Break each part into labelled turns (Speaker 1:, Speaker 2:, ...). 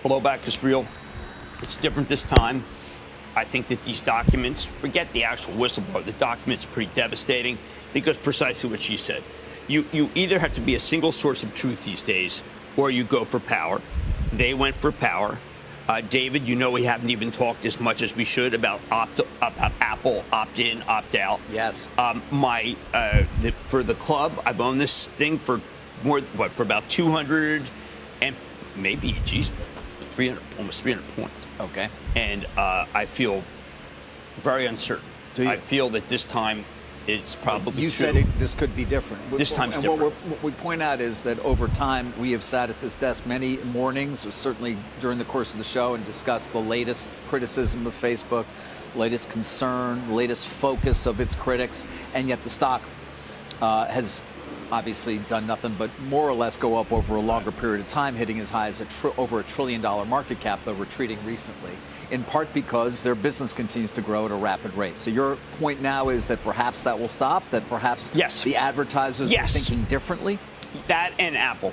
Speaker 1: blowback is real. It's different this time. I think that these documents, forget the actual whistleblower, the document's pretty devastating because precisely what she said. You either have to be a single source of truth these days or you go for power. They went for power. David, we haven't even talked as much as we should about Apple opt-in, opt-out.
Speaker 2: Yes.
Speaker 1: For the club, I've owned this thing for for about 200 and maybe, 300, almost 300 points.
Speaker 2: Okay.
Speaker 1: And I feel very uncertain.
Speaker 2: Do you?
Speaker 1: I feel that this time it's probably
Speaker 2: You
Speaker 1: true.
Speaker 2: said this could be different.
Speaker 1: This time's
Speaker 2: and
Speaker 1: different.
Speaker 2: What we point out is that over time, we have sat at this desk many mornings, or certainly during the course of the show, and discussed the latest criticism of Facebook, latest concern, latest focus of its critics, and yet the stock has obviously done nothing but more or less go up over a longer period of time, hitting as high as over $1 trillion market cap, though retreating recently, in part because their business continues to grow at a rapid rate. So your point now is that perhaps that will stop, that perhaps
Speaker 1: Yes.
Speaker 2: the advertisers are thinking differently?
Speaker 1: That and Apple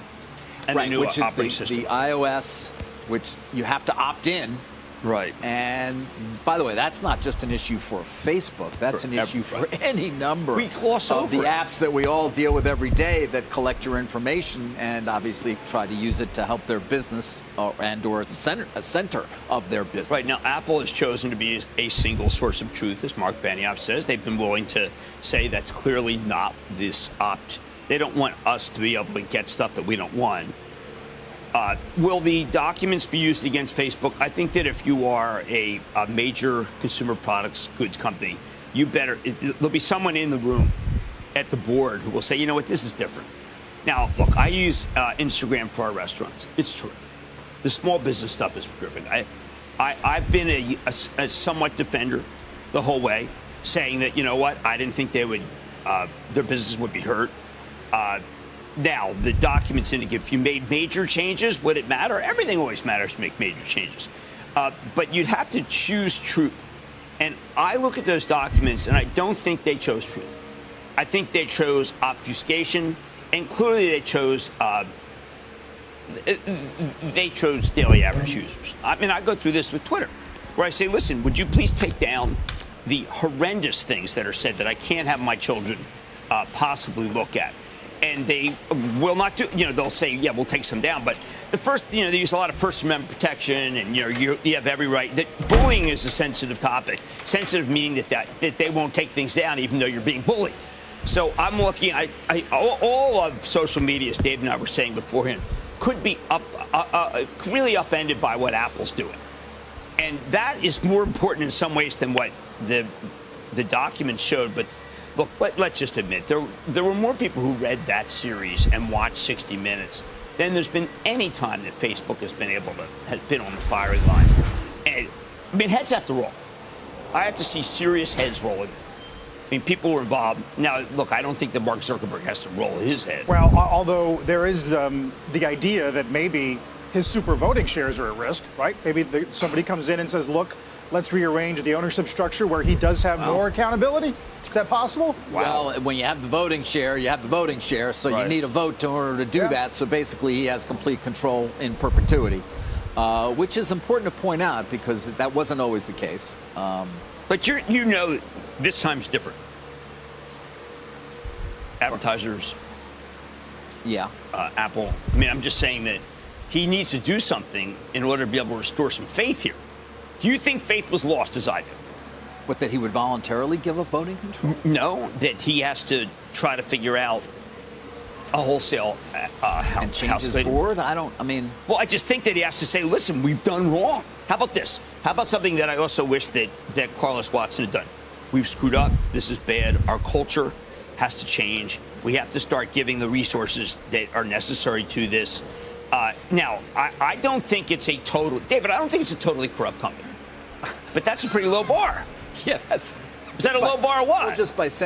Speaker 1: and the new
Speaker 2: which
Speaker 1: operating
Speaker 2: is
Speaker 1: system.
Speaker 2: the iOS, which you have to opt in.
Speaker 1: Right.
Speaker 2: And by the way, that's not just an issue for Facebook. That's an issue for any number
Speaker 1: We gloss
Speaker 2: of the
Speaker 1: over it.
Speaker 2: apps that we all deal with every day that collect your information and obviously try to use it to help their business or a center of their business.
Speaker 1: Right. Now, Apple has chosen to be a single source of truth, as Mark Benioff says. They've been willing to say that's clearly not this opt. They don't want us to be able to get stuff that we don't want. Will the documents be used against Facebook? I think that if you are a major consumer products goods company, there'll be someone in the room at the board who will say, you know what, this is different. Now, look, I use Instagram for our restaurants. It's terrific. The small business stuff is terrific. I've been a somewhat defender the whole way, saying that, you know what, I didn't think their business would be hurt. Now, the documents indicate if you made major changes, would it matter? Everything always matters to make major changes. But you'd have to choose truth. And I look at those documents, and I don't think they chose truth. I think they chose obfuscation, and clearly they chose daily average users. I mean, I go through this with Twitter, where I say, listen, would you please take down the horrendous things that are said that I can't have my children possibly look at? And they will not do, they'll say, yeah, we'll take some down. But the first, they use a lot of First Amendment protection, and, you have every right. That bullying is a sensitive topic. Sensitive meaning that they won't take things down even though you're being bullied. So I'm looking, all of social media, as Dave and I were saying beforehand, could be really upended by what Apple's doing. And that is more important in some ways than what the documents showed. But look, let's just admit, there were more people who read that series and watched 60 Minutes than there's been any time that Facebook has been on the firing line. And, I mean, heads have to roll. I have to see serious heads rolling. I mean, people were involved. Now, look, I don't think that Mark Zuckerberg has to roll his head.
Speaker 3: Well, although there is the idea that maybe his super voting shares are at risk, right? Maybe somebody comes in and says, look, let's rearrange the ownership structure where he does have more accountability. Is that possible?
Speaker 2: Wow. Well, when you have the voting share, you have the voting share, so you need a vote in order to do that. So basically, he has complete control in perpetuity, which is important to point out because that wasn't always the case.
Speaker 1: But this time's different. Advertisers, Apple. I mean, I'm just saying that he needs to do something in order to be able to restore some faith here. Do you think faith was lost, as I do?
Speaker 2: What, that he would voluntarily give up voting control?
Speaker 1: No, that he has to try to figure out a wholesale
Speaker 2: and change his board? Well,
Speaker 1: I just think that he has to say, listen, we've done wrong. How about this? How about something that I also wish that Carlos Watson had done? We've screwed up. This is bad. Our culture has to change. We have to start giving the resources that are necessary to this. Now, I don't think it's a totally corrupt company. But that's a pretty low bar.
Speaker 2: Yeah, is
Speaker 1: that a low bar or what?
Speaker 2: Well, just by saying